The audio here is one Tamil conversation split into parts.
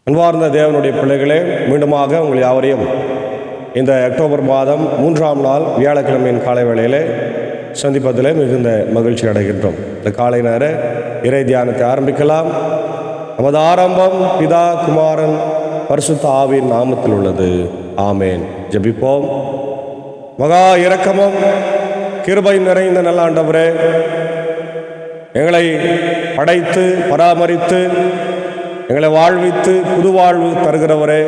அன்பார்ந்த தேவனுடைய பிள்ளைகளே, மீண்டுமாக உங்கள் யாவரையும் இந்த அக்டோபர் மாதம் 3ஆம் நாள் வியாழக்கிழமையின் காலை வேளையிலே சந்திப்பதிலே மிகுந்த மகிழ்ச்சி அடைகின்றோம். இந்த காலை நேர இறை தியானத்தை ஆரம்பிக்கலாம். நமது ஆரம்பம் பிதா, குமாரன், பரிசுத்த ஆவியின் நாமத்தில் உள்ளது. ஆமேன். ஜெபிப்போம். மகா இரக்கமும் கிருபை நிறைந்த நல்ல ஆண்டவரே, எங்களை படைத்து பராமரித்து எங்களை வாழ்வித்து புது வாழ்வு தருகிறவரே,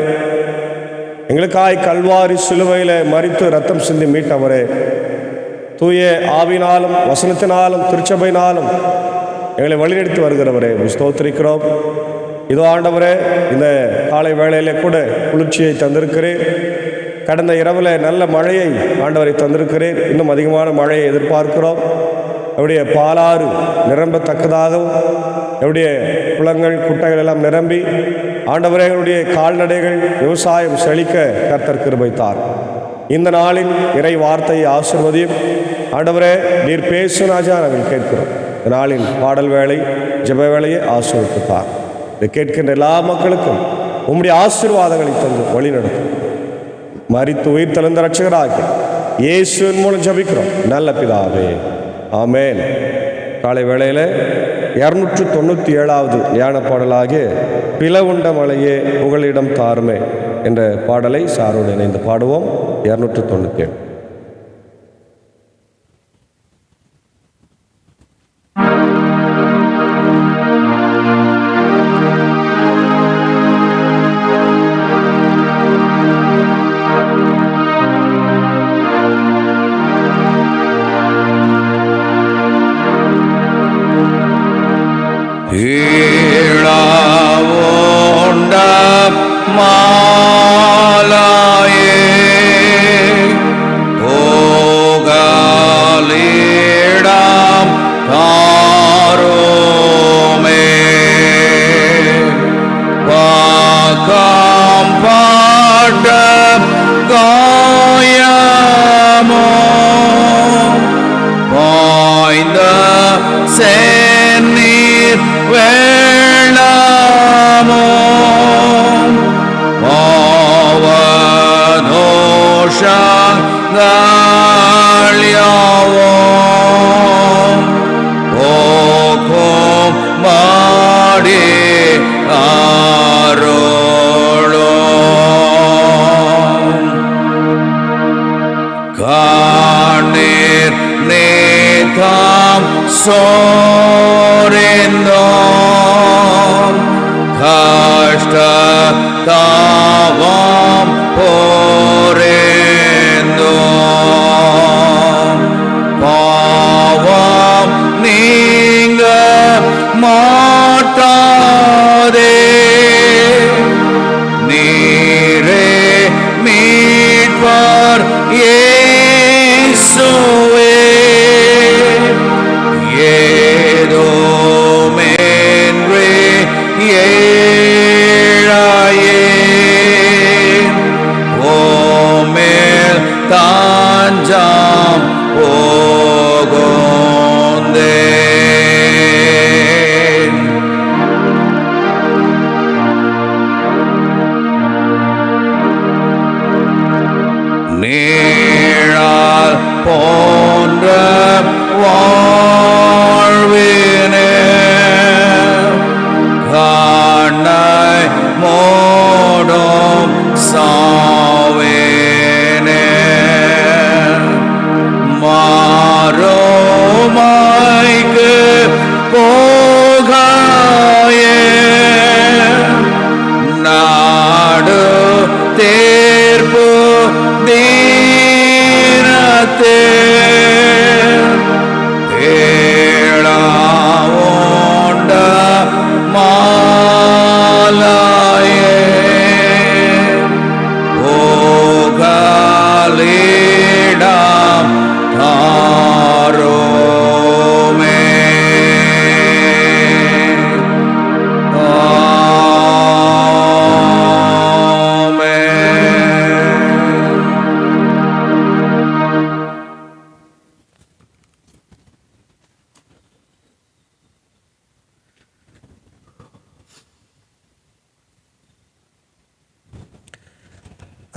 எங்களுக்காய் கல்வாரி சிலுவையில் மரித்து ரத்தம் சிந்தி மீட்டவரே, தூய ஆவினாலும் வசனத்தினாலும் திருச்சபையினாலும் எங்களை வழிநடத்தி வருகிறவரே, ஸ்தோத்திரிக்கிறோம். இதோ ஆண்டவரே, இந்த காலை வேளையிலே கூட குளிர்ச்சியை தந்திருக்கிறேன். கடந்த இரவில் நல்ல மழையை ஆண்டவரை தந்திருக்கிறேன். இன்னும் அதிகமான மழையை எதிர்பார்க்கிறோம். என்னுடைய பாலாறு நிரம்பத்தக்கதாகவும் என்னுடைய குளங்கள் குட்டைகள் எல்லாம் நிரம்பி ஆண்டவரே, எங்களுடைய கால்நடைகள் விவசாயம் செழிக்க கர்த்தர் கிருபைத்தார். இந்த நாளின் இறை வார்த்தையை ஆசீர்வதியும் ஆண்டவரே, நீர் பேசும் ராஜா நாங்கள் கேட்கிறோம். இந்த நாளின் பாடல் வேலை ஜெப வேலையை ஆசீர்வதித்தார். இதை கேட்கின்ற எல்லா மக்களுக்கும் உம்முடைய ஆசீர்வாதங்களை தந்து வழி நடத்தும். மரித்து உயிர் தெழுந்த ரட்சகராக இயேசுவின் மூலம் ஜெபிக்கிறோம் நல்ல பிதாவே, ஆமேன். காலை வேளையில் 297வது ஞான பாடலாகிய பிளவுண்ட மலையே புகலிடம் தாருமே என்ற பாடலை சாரோடு இணைந்து பாடுவோம். 297.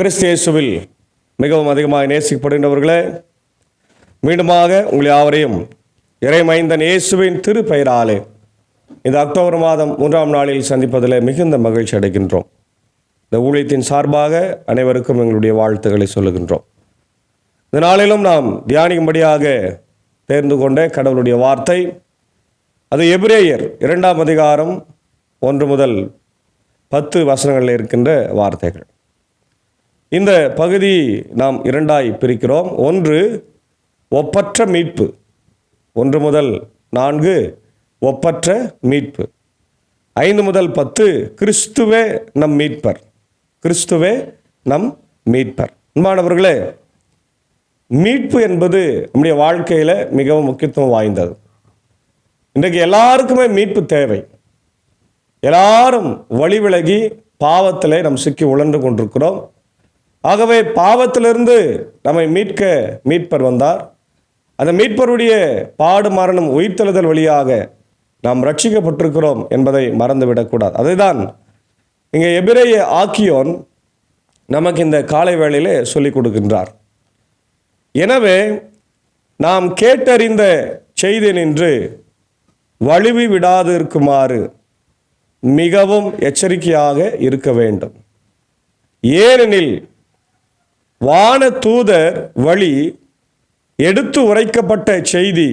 கிறிஸ்து இயேசுவில் மிகவும் அதிகமாக நேசிக்கப்படுகின்றவர்களே, மீண்டுமாக உங்கள் யாவரையும் இறைமைந்தன் இயேசுவின் திருப்பெயராலே இந்த அக்டோபர் மாதம் 3ஆம் நாளில் சந்திப்பதில் மிகுந்த மகிழ்ச்சி அடைகின்றோம். இந்த ஊழியத்தின் சார்பாக அனைவருக்கும் எங்களுடைய வாழ்த்துக்களை சொல்லுகின்றோம். இந்த நாளிலும் நாம் தியானிக்கும்படியாக தேர்ந்து கொண்ட கடவுளுடைய வார்த்தை, அது எபிரேயர் 2ஆம் அதிகாரம் 1 முதல் 10 வசனங்களில் இருக்கின்ற வார்த்தைகள். இந்த பகுதி நாம் இரண்டாய் பிரிக்கிறோம். 1 ஒப்பற்ற மீட்பு, 1 முதல் 4 ஒப்பற்ற மீட்பு, 5 முதல் 10 கிறிஸ்துவே நம் மீட்பர், கிறிஸ்துவே நம் மீட்பர். அன்பானவர்களே, மீட்பு என்பது நம்முடைய வாழ்க்கையில் மிகவும் முக்கியத்துவம் வாய்ந்தது. இன்றைக்கு எல்லாருக்குமே மீட்பு தேவை. எல்லாரும் வழி விலகி பாவத்திலே நாம் சிக்கி உழன்று கொண்டிருக்கிறோம். ஆகவே பாவத்திலிருந்து நம்மை மீட்க மீட்பர் வந்தார். அந்த மீட்பருடைய பாடு மரணம் உயிர்த்தெழுதல் வழியாக நாம் ரட்சிக்கப்பட்டிருக்கிறோம் என்பதை மறந்துவிடக்கூடாது. அதைதான் இங்கே எபிரேய ஆக்கியோன் நமக்கு இந்த காலை வேளையிலே சொல்லிக் கொடுக்கின்றார். எனவே நாம் கேட்டறிந்த செய்தி நின்று வழுவி விடாது இருக்குமாறு மிகவும் எச்சரிக்கையாக இருக்க வேண்டும். ஏனெனில் வான தூதர் வழி எடுத்து உரைக்கப்பட்ட செய்தி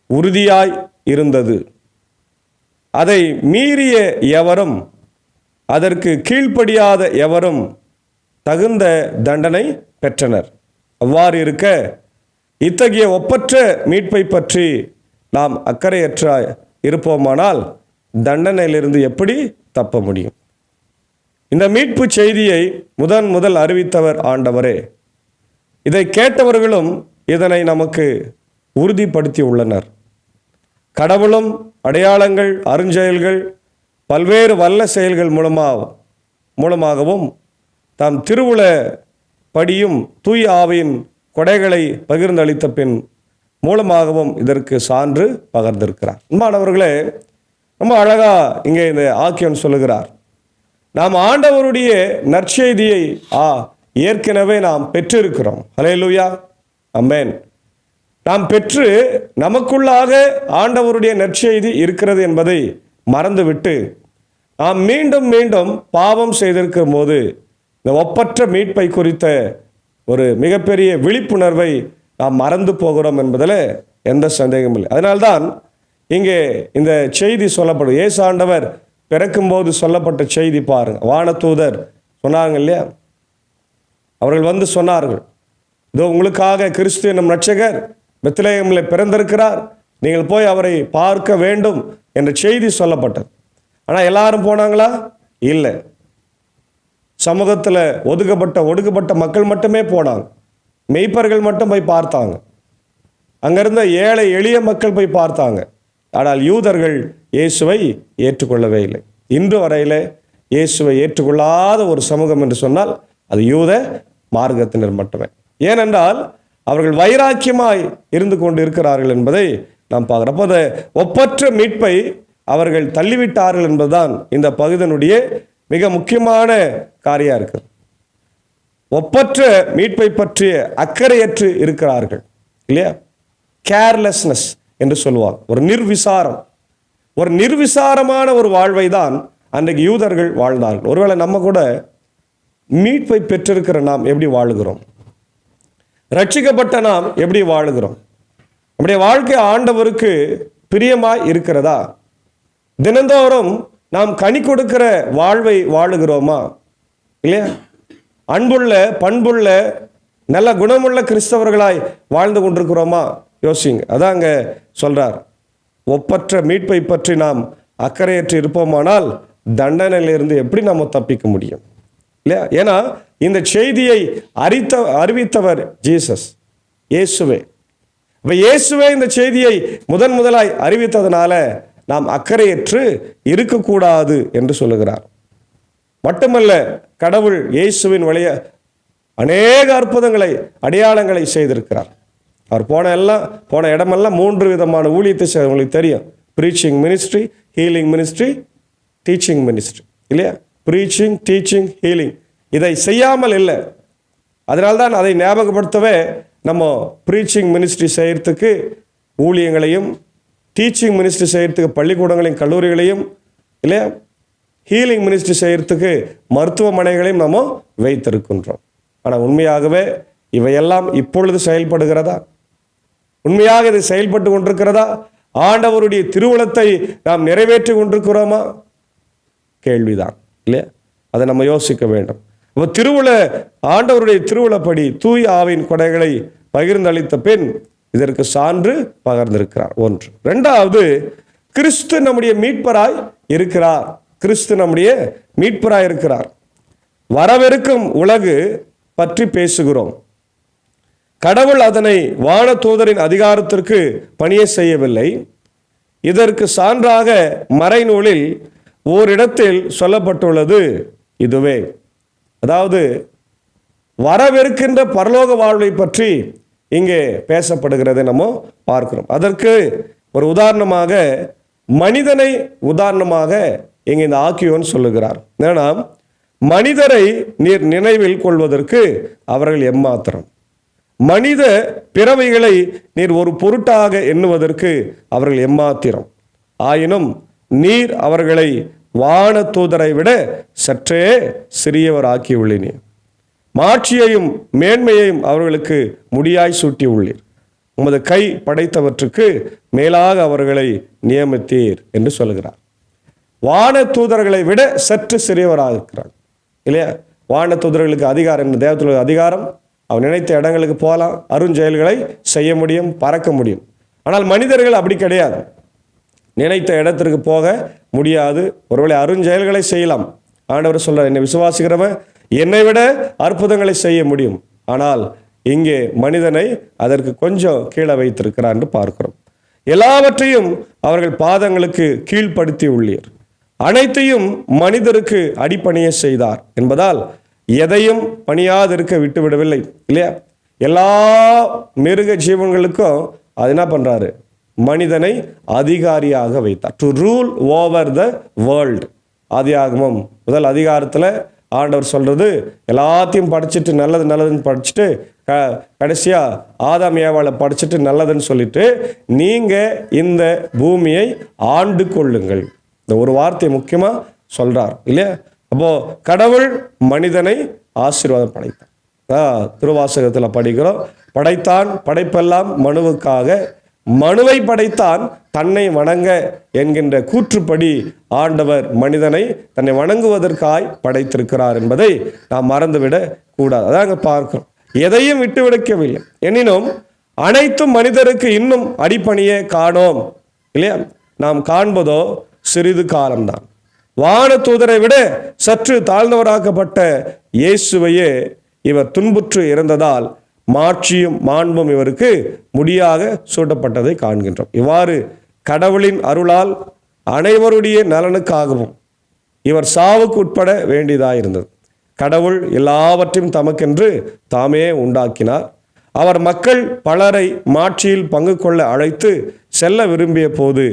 உறுதியாய் இருந்தது. அதை மீறிய எவரும், அதற்கு கீழ்ப்படியாத எவரும் தகுந்த தண்டனை பெற்றனர். அவ்வாறு இருக்க இத்தகைய ஒப்பற்ற மீட்பை பற்றி நாம் அக்கறையற்ற இருப்போமானால் தண்டனையிலிருந்து எப்படி தப்ப முடியும்? இந்த மீட்பு செய்தியை முதல் அறிவித்தவர் ஆண்டவரே. இதை கேட்டவர்களும் இதனை நமக்கு உறுதிப்படுத்தி உள்ளனர். கடவுளும் அடையாளங்கள், அருஞ்செயல்கள், பல்வேறு வல்ல செயல்கள் மூலமாகவும் தாம் திருவுள படியும் தூய ஆவியின் கொடைகளை பகிர்ந்தளித்த பின் மூலமாகவும் இதற்கு சான்று பகர்ந்திருக்கிறார். அன்பானவர்களே, ரொம்ப அழகா இங்கே இந்த ஆக்கியோன் சொல்லுகிறார். நாம் ஆண்டவருடைய நற்செய்தியை ஏற்கனவே நாம் பெற்றிருக்கிறோம். ஹல்லேலூயா, ஆமென். நாம் பெற்று நமக்குள்ளாக ஆண்டவருடைய நற்செய்தி இருக்கிறது என்பதை மறந்துவிட்டு நாம் மீண்டும் மீண்டும் பாவம் செய்திருக்கும் போது இந்த ஒப்பற்ற மீட்பை குறித்த ஒரு மிகப்பெரிய விழிப்புணர்வை நாம் மறந்து போகிறோம் என்பதில் எந்த சந்தேகமும் இல்லை. அதனால்தான் இங்கே இந்த செய்தி சொல்லப்படும். இயேசு ஆண்டவர் பிறக்கும்போது சொல்லப்பட்ட செய்தி பாருங்க. வானதூதர் சொன்னாங்க இல்லையா, அவர்கள் வந்து சொன்னார்கள், இதோ உங்களுக்காக கிறிஸ்து என்னும் ரட்சகர் பெத்லகேமில் பிறந்திருக்கிறார், நீங்கள் போய் அவரை பார்க்க வேண்டும் என்ற செய்தி சொல்லப்பட்டது. ஆனால் எல்லாரும் போனாங்களா? இல்லை. சமூகத்தில் ஒடுக்கப்பட்ட மக்கள் மட்டுமே போனாங்க. மெய்ப்பர்கள் மட்டும் போய் பார்த்தாங்க. அங்கிருந்த ஏழை எளிய மக்கள் போய் பார்த்தாங்க. ஆனால் யூதர்கள் இயேசுவை ஏற்றுக்கொள்ளவே இல்லை. இன்று வரையிலே இயேசுவை ஏற்றுக்கொள்ளாத ஒரு சமூகம் என்று சொன்னால் அது யூத மார்க்கத்தினர் மட்டுமே. ஏனென்றால் அவர்கள் வைராக்கியமாய் இருந்து கொண்டு இருக்கிறார்கள் என்பதை நாம் பார்க்கிறோம். அப்போது ஒப்பற்ற மீட்பை அவர்கள் தள்ளிவிட்டார்கள் என்பதுதான் இந்த பகுதியினுடைய மிக முக்கியமான காரியம் இருக்குது. ஒப்பற்ற மீட்பை பற்றிய அக்கறையற்று இருக்கிறார்கள் இல்லையா? கேர்லெஸ்னஸ் என்று சொல்லுவாங்க. ஒரு நிர்விசாரமான ஒரு வாழ்வை தான் அன்றைக்கு யூதர்கள் வாழ்ந்தார்கள். ஒருவேளை நம்ம கூட மீட்பை பெற்றிருக்கிற நாம் எப்படி வாழுகிறோம்? ரட்சிக்கப்பட்ட நாம் எப்படி வாழுகிறோம்? நம்முடைய வாழ்க்கை ஆண்டவருக்கு பிரியமாய் இருக்கிறதா? தினந்தோறும் நாம் கனி கொடுக்கிற வாழ்வை வாழுகிறோமா இல்லையா? அன்புள்ள, பண்புள்ள, நல்ல குணமுள்ள கிறிஸ்தவர்களாய் வாழ்ந்து கொண்டிருக்கிறோமா? யோசிங்க. அதான் அங்கே சொல்றார், ஒப்பற்ற மீட்பை பற்றி நாம் அக்கறையற்று இருப்போமானால் தண்டனையிலிருந்து எப்படி நம்ம தப்பிக்க முடியும் இல்லையா? ஏன்னா இந்த செய்தியை அறிவித்தவர் ஜீசஸ், இயேசுவே. இப்போ இயேசுவே இந்த செய்தியை முதலாய் அறிவித்ததுனால நாம் அக்கறையற்று இருக்கக்கூடாது என்று சொல்லுகிறார். மட்டுமல்ல, கடவுள் இயேசுவின் வழிய அநேக அற்புதங்களை, அடையாளங்களை செய்திருக்கிறார். அவர் போன இடமெல்லாம் 3 விதமான ஊழியத்தை செய்ய உங்களுக்கு தெரியும். Preaching ministry, healing ministry, teaching ministry இல்லையா? ப்ரீச்சிங், டீச்சிங், ஹீலிங் இதை செய்யாமல் இல்லை. அதனால்தான் அதை ஞாபகப்படுத்தவே நம்ம ப்ரீச்சிங் மினிஸ்ட்ரி செய்கிறதுக்கு ஊழியங்களையும், டீச்சிங் மினிஸ்ட்ரி செய்கிறதுக்கு பள்ளிக்கூடங்களையும் கல்லூரிகளையும், இல்லையா, ஹீலிங் மினிஸ்ட்ரி செய்கிறதுக்கு மருத்துவமனைகளையும் நம்ம வைத்திருக்கின்றோம். ஆனால் உண்மையாகவே இவையெல்லாம் இப்பொழுது செயல்படுகிறதா? உண்மையாக இது செயல்பட்டு கொண்டிருக்கிறதா? ஆண்டவருடைய திருவுளத்தை நாம் நிறைவேற்றி கொண்டிருக்கிறோமா? கேள்விதான், இல்லையா? அதை நம்ம யோசிக்க வேண்டும். அப்போ ஆண்டவருடைய திருவுளப்படி தூய ஆவின் கொடைகளை பகிர்ந்தளித்த பின் இதற்கு சான்று பகிர்ந்திருக்கிறார். ஒன்று. இரண்டாவது, கிறிஸ்து நம்முடைய மீட்பராய் இருக்கிறார். கிறிஸ்து நம்முடைய மீட்பராய் இருக்கிறார். வரவிருக்கும் உலகு பற்றி பேசுகிறோம். கடவுள் அதனை வானதூதரின் அதிகாரத்திற்கு பணிய செய்யவில்லை. இதற்கு சான்றாக மறைநூலில் ஓரிடத்தில் சொல்லப்பட்டுள்ளது இதுவே. அதாவது வரவிருக்கின்ற பரலோக வாழ்வை பற்றி இங்கே பேசப்படுகிறதை நம்ம பார்க்கிறோம். அதற்கு ஒரு உதாரணமாக மனிதனை உதாரணமாக இங்கே இந்த ஆக்கியோன் சொல்லுகிறார். ஏன்னா, மனிதரை நீர் நினைவில் கொள்வதற்கு அவர்கள் எம்மாத்திரம், மனித பிறவைகளை நீர் ஒரு பொருட்டாக எண்ணுவதற்கு அவர்கள் எம்மாத்திரம். ஆயினும் நீர் அவர்களை வான தூதரை விட சற்றே சிறியவர் ஆக்கியுள்ளீர். மாட்சியையும் மேன்மையையும் அவர்களுக்கு முடியாய் சூட்டி உள்ளீர். உமது கை படைத்தவற்றுக்கு மேலாக அவர்களை நியமித்தீர் என்று சொல்கிறார். வான தூதர்களை விட சற்று சிறியவராக இருக்கிறார், இல்லையா? வான தூதர்களுக்கு அதிகாரம் என்ன? தேவத்துடைய அதிகாரம். அவன் நினைத்த இடங்களுக்கு போகலாம், அருஞ்செயல்களை செய்ய முடியும், பறக்க முடியும். ஆனால் மனிதர்கள் அப்படி கிடையாது. நினைத்த இடத்திற்கு போக முடியாது. ஒருவேளை அருஞ்செயல்களை செய்யலாம். ஆண்டவர் சொல்றார், என்னை விசுவாசிக்கிறவன் என்னை விட அற்புதங்களை செய்ய முடியும். ஆனால் இங்கே மனிதனை அதற்கு கொஞ்சம் கீழே வைத்திருக்கிறார் என்று பார்க்கிறோம். எல்லாவற்றையும் அவர்கள் பாதங்களுக்கு கீழ்ப்படுத்தி உள்ளீர். அனைத்தையும் மனிதருக்கு அடிப்பணிய செய்தார் என்பதால் எதையும் பணியாதிருக்க விட்டு விடவில்லை, இல்லையா? எல்லா மிருக ஜீவன்களுக்கும் அது என்ன பண்றாரு? மனிதனை அதிகாரியாக வைத்தார். To rule over the world. ஆதியாகமம் முதல் அதிகாரத்தில் ஆண்டவர் சொல்றது, எல்லாத்தையும் படிச்சுட்டு நல்லது நல்லதுன்னு படிச்சுட்டு கடைசியா ஆதாம் ஏவாளை படிச்சுட்டு நல்லதுன்னு சொல்லிட்டு நீங்க இந்த பூமியை ஆண்டு கொள்ளுங்கள். இந்த ஒரு வார்த்தையை முக்கியமா சொல்றார், இல்லையா? அப்போ கடவுள் மனிதனை ஆசீர்வாதம் படைத்தார். திருவாசகத்தில் படிக்கிறோம், படைத்தான் படைப்பெல்லாம் மனுவுக்காக, மனுவை படைத்தான் தன்னை வணங்க என்கின்ற கூற்றுப்படி ஆண்டவர் மனிதனை தன்னை வணங்குவதற்காய் படைத்திருக்கிறார் என்பதை நாம் மறந்துவிடக் கூடாது. அதாங்க பார்க்கிறோம். எதையும் விட்டு விடுக்கவில்லை. எனினும் அனைத்தும் மனிதருக்கு இன்னும் அடிப்பணியே காணோம், இல்லையா? நாம் காண்பதோ சிறிது காலம்தான். வான தூதரை விட சற்று தாழ்ந்தவராக்கப்பட்ட இயேசுவையே இவர் துன்புற்று இறந்ததால் மாட்சியும் மாண்பும் இவருக்கு முடியாக சூட்டப்பட்டதை காண்கின்றோம். இவ்வாறு கடவுளின் அருளால் அனைவருடைய நலனுக்காகவும் இவர் சாவுக்கு உட்பட வேண்டியதாயிருந்தது. கடவுள் எல்லாவற்றையும் தமக்கென்று தாமே உண்டாக்கினார். அவர் மக்கள் பலரை மாட்சியில் பங்கு கொள்ள அழைத்து செல்ல விரும்பிய போது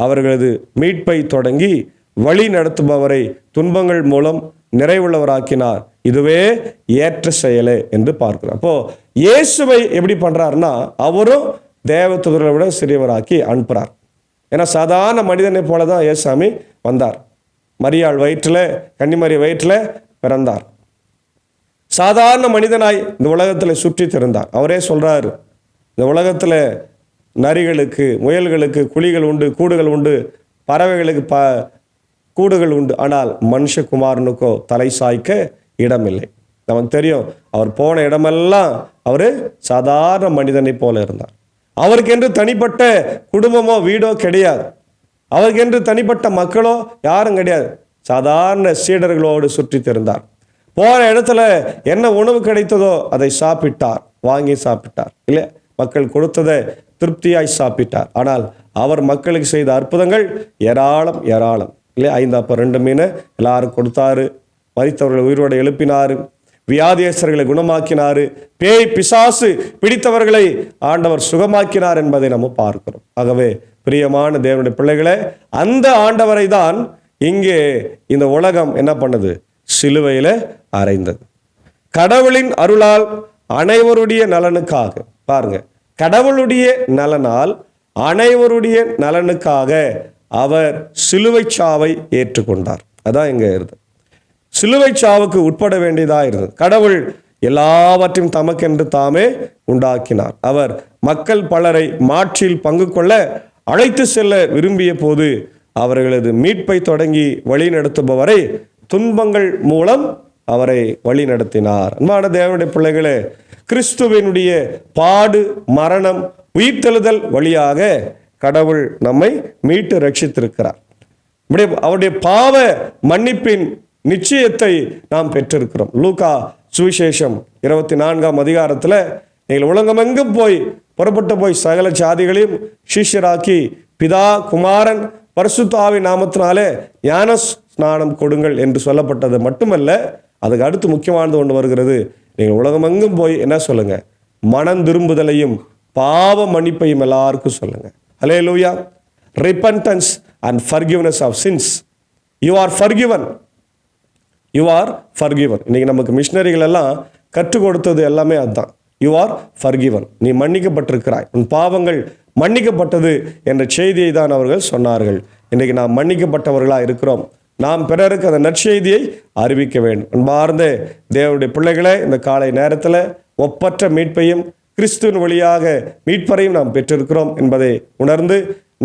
அவர்களது மீட்பை தொடங்கி வழி நடத்துபவரை துன்பங்கள் மூலம் நிறைவுள்ளவராக்கினார். இதுவே ஏற்ற செயலே என்று பார்க்கிறோம். அப்போ இயேசுவை எப்படி பண்றாருன்னா, அவரும் தேவதூதர்களை விட சிறியவராக்கி அனுப்புறார். ஏன்னா சாதாரண மனிதனை போலதான் இயேசாமி வந்தார். மரியாள் வயிற்றில், கன்னிமரி வயிற்றில் பிறந்தார். சாதாரண மனிதனாய் இந்த உலகத்தில் சுற்றி திரிந்தார். அவரே சொல்றாரு, இந்த உலகத்தில் நரிகளுக்கு, முயல்களுக்கு குழிகள் உண்டு, கூடுகள் உண்டு, பறவைகளுக்கு கூடுகள் உண்டு, ஆனால் மனுஷகுமாரனுக்கோ தலை சாய்க்க இடமில்லை. நமக்கு தெரியும், அவர் போன இடமெல்லாம் அவர் சாதாரண மனிதனை போல இருந்தார். அவருக்கென்று தனிப்பட்ட குடும்பமோ வீடோ கிடையாது. அவருக்கென்று தனிப்பட்ட மக்களோ யாரும் கிடையாது. சாதாரண சீடர்களோடு சுற்றி திரிந்தார். போன இடத்துல என்ன உணவு கிடைத்ததோ அதை சாப்பிட்டார், வாங்கி சாப்பிட்டார், இல்லை மக்கள் கொடுத்ததை திருப்தியாய் சாப்பிட்டார். ஆனால் அவர் மக்களுக்கு செய்த அற்புதங்கள் ஏராளம் ஏராளம், இல்லை? 5 அப்பம் 2 மீனை எல்லாரும் கொடுத்தாரு. மரித்தவர்களை உயிரோடு எழுப்பினாரு. வியாதியஸ்தர்களை குணமாக்கினாரு. பேய் பிசாசு பிடித்தவர்களை ஆண்டவர் சுகமாக்கினார் என்பதை நம்ம பார்க்கிறோம். ஆகவே பிரியமான தேவனுடைய பிள்ளைகளே, அந்த ஆண்டவரை தான் இங்கே இந்த உலகம் என்ன பண்ணுது? சிலுவையில் அறைந்தது. கடவுளின் அருளால் அனைவருடைய நலனுக்காக, பாருங்க, கடவுளுடைய நலனால் அனைவருடைய நலனுக்காக அவர் சிலுவை சாவை ஏற்றுக்கொண்டார். அதான் இங்க இருந்தது. சிலுவை சாவுக்கு உட்பட வேண்டியதா இருந்தது. கடவுள் எல்லாவற்றையும் தமக்கென்று தாமே உண்டாக்கினார். அவர் மக்கள் பலரை மாற்றில் பங்கு கொள்ள அழைத்து செல்ல விரும்பிய போது அவர்களது மீட்பை தொடங்கி வழி நடத்துபவரை துன்பங்கள் மூலம் அவரை வழி நடத்தினார். அன்பான தேவனுடைய பிள்ளைகளே, கிறிஸ்துவினுடைய பாடு, மரணம், உயிர்த்தெழுதல் வழியாக கடவுள் நம்மை மீட்டு ரட்சித்திருக்கிறார். அவருடைய பாவ மன்னிப்பின் நிச்சயத்தை நாம் பெற்றிருக்கிறோம். லூக்கா சுவிசேஷம் 24ஆம் அதிகாரத்தில், நீங்கள் உலகமெங்கும் புறப்பட்டு போய் சகல ஜாதிகளையும் சீஷராக்கி பிதா, குமாரன், பரிசுத்த ஆவி நாமத்தினாலே ஞான ஸ்நானம் கொடுங்கள் என்று சொல்லப்பட்டது மட்டுமல்ல, அதுக்கு அடுத்து முக்கியமானது ஒன்று வருகிறது. நீங்கள் உலகமெங்கும் போய் என்ன சொல்லுங்க? மனம் திரும்புதலையும் பாவ மன்னிப்பையும் எல்லாருக்கும் சொல்லுங்க. Hallelujah. Repentance and forgiveness of sins. You are forgiven. You are forgiven. இன்னைக்கு நமக்கு மிஷினரிகள் எல்லாம் கற்றுக் கொடுத்தது எல்லாமே அதுதான். You are forgiven. நீ மன்னிக்கப்பட்டிருக்கிறாய், உன் பாவங்கள் மன்னிக்கப்பட்டது என்ற செய்தியை தான் அவர்கள் சொன்னார்கள். இன்றைக்கு நாம் மன்னிக்கப்பட்டவர்களாக இருக்கிறோம். நாம் பிறருக்கு அந்த நற்செய்தியை அறிவிக்க வேண்டும். அன்பார்ந்த தேவனுடைய பிள்ளைகளே, இந்த காலை நேரத்தில் ஒப்பற்ற மீட்பையும் கிறிஸ்துவின் வழியாக மீட்பரையும் நாம் பெற்றிருக்கிறோம் என்பதை உணர்ந்து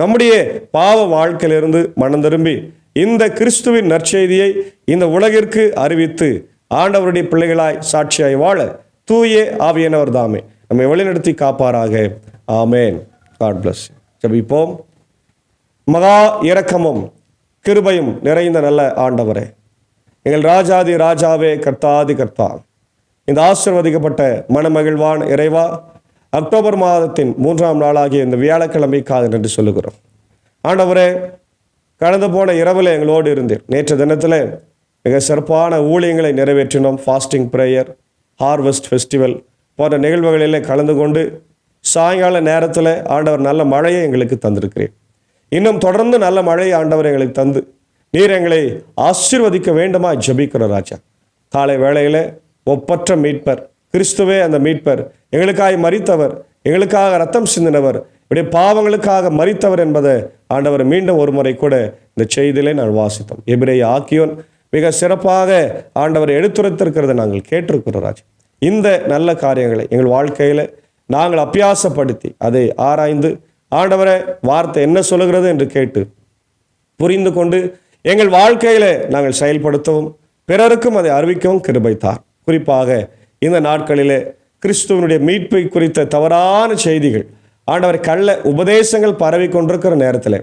நம்முடைய பாவ வாழ்க்கையிலிருந்து மனம் திரும்பி இந்த கிறிஸ்துவின் நற்செய்தியை இந்த உலகிற்கு அறிவித்து ஆண்டவருடைய பிள்ளைகளாய் சாட்சியாய் வாழ தூய ஆவியானவர் தாமே நம்மை வழிநடத்தி காப்பாராக. ஆமேன். God plus. ஜெபிப்போம். மகா இரக்கமும் கிருபையும் நிறைந்த நல்ல ஆண்டவரே, எங்கள் ராஜாதி ராஜாவே, கர்த்தாதி கர்த்தா, இந்த ஆசீர்வதிக்கப்பட்ட மனமகிழ்வான இறைவா, அக்டோபர் மாதத்தின் 3ஆம் நாளாகிய இந்த வியாழக்கிழமைக்காக நன்றி சொல்லுகிறோம். ஆண்டவரே, கடந்து போன இரவில் எங்களோடு இருந்தீர். நேற்று தினத்தில் மிக சிறப்பான ஊழியங்களை நிறைவேற்றினோம். ஃபாஸ்டிங் ப்ரேயர், ஹார்வெஸ்ட் ஃபெஸ்டிவல் போன்ற நிகழ்வுகளிலே கலந்து கொண்டு சாயங்கால நேரத்தில் ஆண்டவர் நல்ல மழையை எங்களுக்கு தந்திருக்கிறேன். இன்னும் தொடர்ந்து நல்ல மழையை ஆண்டவர் எங்களுக்கு தந்து நீர் எங்களை ஆசீர்வதிக்க வேண்டுமா ஜெபிக்கிற ராஜா. காலை வேளையில் ஒப்பற்ற மீட்பர் கிறிஸ்துவே, அந்த மீட்பர் எங்களுக்காக மரித்தவர், எங்களுக்காக ரத்தம் சிந்தினவர், இப்படி பாவங்களுக்காக மரித்தவர் என்பதை ஆண்டவர் மீண்டும் ஒரு முறை கூட இந்த செய்தியிலே நான் வாசித்தோம். எபிரேய ஆக்கியோன் மிக சிறப்பாக ஆண்டவர் எடுத்துரைத்திருக்கிறதை நாங்கள் கேட்டிருக்கிறோம் ராஜா. இந்த நல்ல காரியங்களை எங்கள் வாழ்க்கையில் நாங்கள் அபியாசப்படுத்தி அதை ஆராய்ந்து ஆண்டவரை வார்த்தை என்ன சொல்லுகிறது என்று கேட்டு புரிந்து கொண்டு எங்கள் வாழ்க்கையில் நாங்கள் செயல்படுத்தவும் பிறருக்கும் அதை அறிவிக்கவும் கிருபை தார். குறிப்பாக இந்த நாட்களிலே கிறிஸ்துவனுடைய மீட்பை குறித்த தவறான செய்திகள், ஆண்டவர் கள்ள உபதேசங்கள் பரவி கொண்டிருக்கிற நேரத்தில்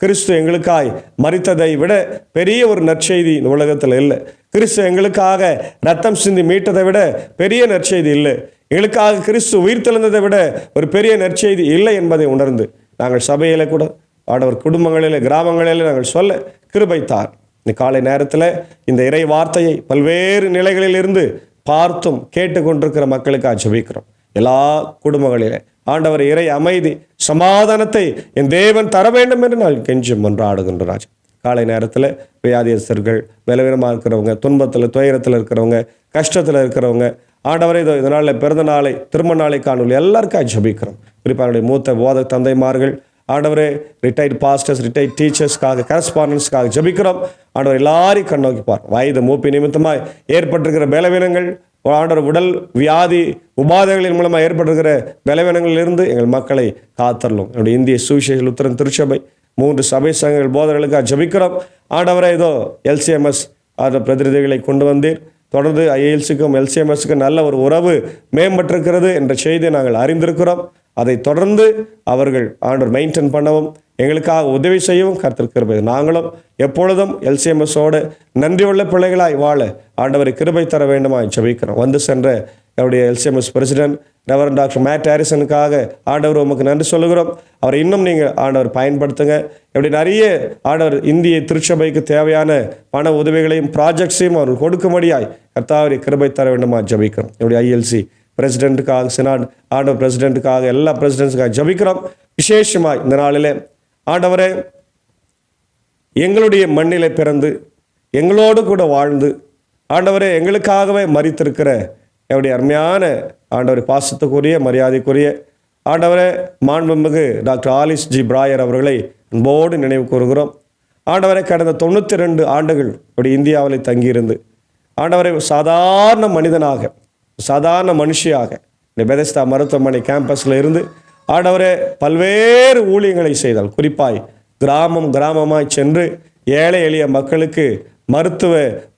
கிறிஸ்து எங்களுக்காய் மரித்ததை விட பெரிய ஒரு நற்செய்தி இந்த உலகத்தில் இல்லை. கிறிஸ்து எங்களுக்காக ரத்தம் சிந்தி மீட்டதை விட பெரிய நற்செய்தி இல்லை. எங்களுக்காக கிறிஸ்து உயிர்த்தெழுந்ததை விட ஒரு பெரிய நற்செய்தி இல்லை என்பதை உணர்ந்து நாங்கள் சபையில் கூட, ஆண்டவர் குடும்பங்களில், கிராமங்களில் நாங்கள் சொல்ல கிருபை தார். இந்த காலை நேரத்தில் இந்த இறை வார்த்தையை பல்வேறு நிலைகளிலிருந்து பார்த்தும் கேட்டுக்கொண்டிருக்கிற மக்களுக்காக ஜெபிக்கிறோம். எல்லா குடும்பங்களிலே ஆண்டவர் இறை அமைதி, சமாதானத்தை என் தேவன் தர வேண்டும் என்று நான் கெஞ்சும் ஒன்றாடுகின்ற ராஜா. காலை நேரத்தில் வியாதியஸ்தர்கள், பலவீனமாக இருக்கிறவங்க, துன்பத்தில் துயரத்தில் இருக்கிறவங்க, கஷ்டத்தில் இருக்கிறவங்க, ஆண்டவரை இதனால் பிறந்த நாளை, திருமண நாளை காணொலி எல்லாருக்காக ஜெபிக்கிறோம். குறிப்பாக என்னுடைய மூத்த போத தந்தைமார்கள், ஆண்டவரே ரிட்டையர்ட் பாஸ்டர்ஸ், ரிட்டையர்ட் டீச்சர்ஸ்க்காக, கரஸ்பாண்டன்ஸ்க்காக ஜெபிக்கிறோம். ஆண்டவர் எல்லாரையும் கண்ணோக்கிப்பார். வயது மூப்பி நிமித்தமாக ஏற்பட்டிருக்கிற பலவீனங்கள், ஆண்டவர் உடல் வியாதி உபாதைகளின் மூலமாக ஏற்பட்டிருக்கிற பலவீனங்களிலிருந்து எங்கள் மக்களை காத்தரலும். என்னுடைய இந்திய சுவிசேஷ லுத்தரன் திருச்சபை 3 சபை சங்கங்கள் போதர்களுக்காக ஜெபிக்கிறோம். ஆண்டவரை LCMS பிரதிநிதிகளை கொண்டு வந்தீர். தொடர்ந்து IELTSக்கும் LCMSக்கும் நல்ல ஒரு உறவு மேம்பட்டிருக்கிறது என்ற செய்தியை நாங்கள் அறிந்திருக்கிறோம். அதை தொடர்ந்து அவர்கள் ஆண்டவர் மெயின்டைன் பண்ணவும், எங்களுக்காக உதவி செய்யவும் கர்த்தர் கிருபை. நாங்களும் எப்பொழுதும் LCMSோடு நன்றியுள்ள பிள்ளைகளாய் வாழ ஆண்டவரை கிருபை தர வேண்டுமா ஜெபிக்கிறோம். வந்து சென்ற என்னுடைய LCMS president reverend doctor Matt ஹாரிசனுக்காக ஆண்டவர் உமக்கு நன்றி சொல்லுகிறோம். அவரை இன்னும் நீங்கள் ஆண்டவர் பயன்படுத்துங்க. இப்படி நிறைய ஆண்டவர் இந்திய திருச்சபைக்கு தேவையான பண உதவிகளையும் ப்ராஜெக்ட்ஸையும் அவர்கள் கொடுக்கும்படியாய் கர்த்தாவரை கிருபை தர வேண்டுமா ஜெபிக்கிறோம். என்னுடைய ILC பிரசிடென்ட்டுக்காக, சினாட் ஆண்டவர் பிரசிடென்ட்டுக்காக, எல்லா பிரசிடென்ட்ஸுக்காக ஜெபிக்கிறோம். விசேஷமாக இந்த நாளிலே ஆண்டவரே, எங்களுடைய மண்ணிலே பிறந்து எங்களோடு கூட வாழ்ந்து ஆண்டவரே எங்களுக்காகவே மரித்திருக்கிற என்னுடைய அருமையான ஆண்டவரை பாசத்துக்குரிய மரியாதைக்குரிய ஆண்டவரே மாண்புமிகு டாக்டர் ஆலிஸ் ஜி பிராயர் அவர்களை அன்போடு நினைவு கூறுகிறோம். ஆண்டவரை கடந்த 92 ஆண்டுகள் இப்படி இந்தியாவில் தங்கியிருந்து ஆண்டவரை சாதாரண மனிதனாக சாதாரண மனுஷியாக இந்த பெதெஸ்தா மருத்துவமனை கேம்பஸில் இருந்து ஆண்டவரே பல்வேறு ஊழியங்களை செய்தால், குறிப்பாய் கிராமமாய் சென்று ஏழை எளிய மக்களுக்கு மருத்துவ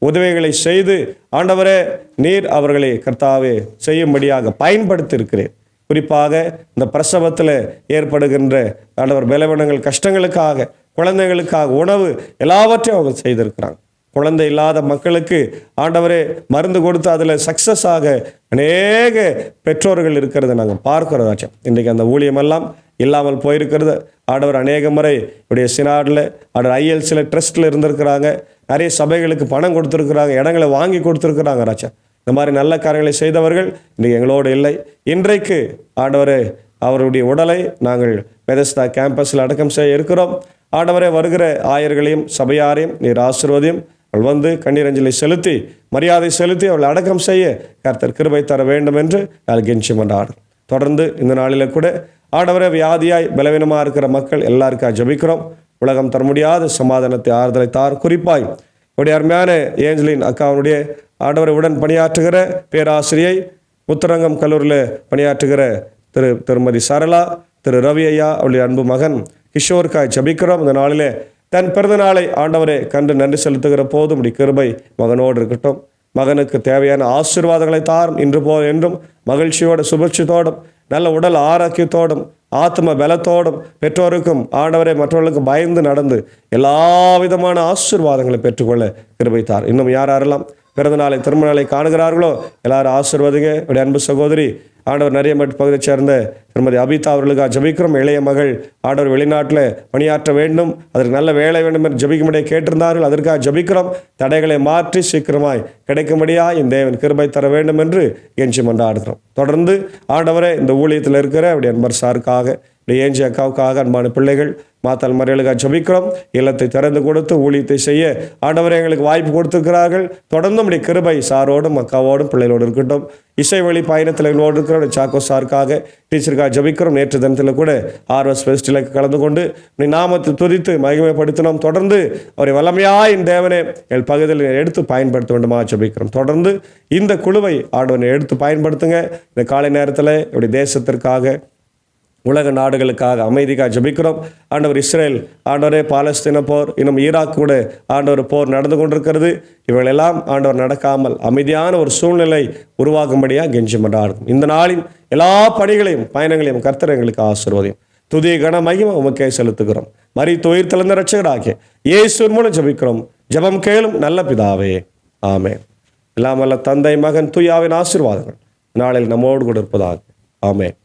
உதவிகளை செய்து ஆண்டவரே நீர் அவர்களை கர்த்தாவே செய்யும்படியாக பயன்படுத்தி இருக்கிறேன். குறிப்பாக இந்த பிரசவத்தில் ஏற்படுகின்ற ஆண்டவர் பலவீனங்கள் கஷ்டங்களுக்காக குழந்தைகளுக்காக உணவு எல்லாவற்றையும் அவங்க செய்திருக்கிறாங்க. குழந்தை இல்லாத மக்களுக்கு ஆண்டவரே மருந்து கொடுத்து அதில் சக்ஸஸ் ஆக அநேக பெற்றோர்கள் இருக்கிறத நாங்கள் பார்க்கிறதாச்சும். இன்றைக்கு அந்த ஊழியமெல்லாம் இல்லாமல் போயிருக்கிறது. ஆண்டவர் அநேக முறை இப்படிய சினாடில் ஆண்டவர் ஐஎல்சியில் ட்ரஸ்ட்டில் இருந்திருக்கிறாங்க. நிறைய சபைகளுக்கு பணம் கொடுத்துருக்குறாங்க, இடங்களை வாங்கி கொடுத்துருக்குறாங்க ராஜா. இந்த மாதிரி நல்ல காரியங்களை செய்தவர்கள் இன்றைக்கு எங்களோடு இல்லை. இன்றைக்கு ஆண்டவரே அவருடைய உடலை நாங்கள் பெதெஸ்தா கேம்பஸில் அடக்கம் செய்ய இருக்கிறோம். ஆண்டவரே வருகிற ஆயர்களையும் சபையாரையும் நீர் ஆசீர்வதியும். அவள் வந்து கண்ணீரஞ்சலி செலுத்தி மரியாதை செலுத்தி அவள் அடக்கம் செய்ய கர்த்தர் கிருபை தர வேண்டும் என்று நாங்கள் கெஞ்சி கொண்டாடுறோம். தொடர்ந்து இந்த நாளில் கூட ஆண்டவரே வியாதியாய் பலவீனமாக இருக்கிற மக்கள் எல்லாருக்காக ஜெபிக்கிறோம். உலகம் தர முடியாத சமாதானத்தை ஆறுதலை தார். குறிப்பாய் உடைய அருமையான ஏஞ்சலின் அக்காவுடைய ஆண்டவரை உடன் பணியாற்றுகிற பேராசிரியை, முத்தரங்கம் கல்லூரியில் பணியாற்றுகிற திருமதி சரளா, திரு ரவி ஐயா அவளுடைய அன்பு மகன் கிஷோருக்காய் ஜெபிக்கிறோம். இந்த நாளிலே தன் பிறந்த நாளை ஆண்டவரை கண்டு நன்றி செலுத்துகிற போதும் இப்படி கிருபை மகனோடு இருக்கட்டும். மகனுக்கு தேவையான ஆசீர்வாதங்களை தாரும். இன்று என்றும் மகிழ்ச்சியோடு சுபட்சத்தோடும் நல்ல உடல் ஆரோக்கியத்தோடும் ஆத்ம பலத்தோடும் பெற்றோருக்கும் ஆண்டவரை மற்றவர்களுக்கும் பயந்து நடந்து எல்லா விதமான ஆசீர்வாதங்களை பெற்றுக்கொள்ள கிருபை தார். இன்னும் யாரெல்லாம் பிறந்த நாளை திருமண நாளை காணுகிறார்களோ எல்லாரும் ஆசீர்வதிங்க. என்னுடைய அன்பு சகோதரி ஆண்டவர் நரியம்பட்டு பகுதியை சேர்ந்த திருமதி அபிதா அவர்களுக்காக ஜபிக்கிறோம். இளைய மகள் ஆண்டவர் வெளிநாட்டில் பணியாற்ற வேண்டும், அதற்கு நல்ல வேலை வேண்டும் என்று ஜபிக்கும்படியே கேட்டிருந்தார்கள். அதற்காக ஜபிக்கிறோம். தடைகளை மாற்றி சீக்கிரமாய் கிடைக்கும்படியாக இந்த தேவன் கிருபை தர வேண்டும் என்று எஞ்சி மன்றாடுகிறோம். தொடர்ந்து ஆண்டவரே இந்த ஊழியத்தில் இருக்கிற அப்படி அன்பர் சாருக்காக, ஏஞ்சி அக்காவுக்காக, அன்பான பிள்ளைகள் மாத்தால் மறைகளுக்காக ஜபிக்கிறோம். இல்லத்தை திறந்து கொடுத்து ஊழியத்தை செய்ய ஆண்டவரை எங்களுக்கு வாய்ப்பு கொடுத்திருக்கிறார்கள். தொடர்ந்து நம்முடைய கிருபை சாரோடும் அக்காவோடும் பிள்ளைகளோடு இருக்கட்டும். இசை வழி பயணத்தில் எங்களோடு இருக்கிற சாக்கோ சாருக்காக டீச்சருக்காக ஜபிக்கிறோம். நேற்று தினத்தில் கூட ஆர்வஸ் ஃபெஸ்டிவல் கலந்து கொண்டு நாமத்தை துதித்து மகிமைப்படுத்தினோம். தொடர்ந்து அவரை வல்லமையாய் தேவனே எங்கள் பகுதியில் எடுத்து பயன்படுத்த வேண்டுமா ஜபிக்கிறோம். தொடர்ந்து இந்த குழுவை ஆண்டவனை எடுத்து பயன்படுத்துங்க. இந்த காலை நேரத்தில் இப்படி தேசத்திற்காக உலக நாடுகளுக்காக அமைதிக்காக ஜபிக்கிறோம். ஆண்டவர் இஸ்ரேல், ஆண்டவரே பாலஸ்தீன போர், இன்னும் ஈராக் கூட ஆண்டவர் போர் நடந்து கொண்டிருக்கிறது. இவர்களெல்லாம் ஆண்டவர் நடக்காமல் அமைதியான ஒரு சூழ்நிலை உருவாக்கும்படியாக கெஞ்சி மன்றாடுகிறோம். இந்த நாளின் எல்லா பணிகளையும் பயணங்களையும் கர்த்தர் எங்களுக்கு ஆசீர்வதியும். துதிய கன மகிமை உமக்கே செலுத்துகிறோம். மரித்து உயிர் தெழுந்த இரட்சகராகிய இயேசுவின் மூலம் ஜபிக்கிறோம். ஜெபம் கேளும் நல்ல பிதாவே, ஆமென். எல்லாம் வல்ல தந்தை, மகன், தூயாவின் ஆசீர்வாதங்கள் நாளில் நம்மோடு கூட இருப்பதாக. ஆமென்.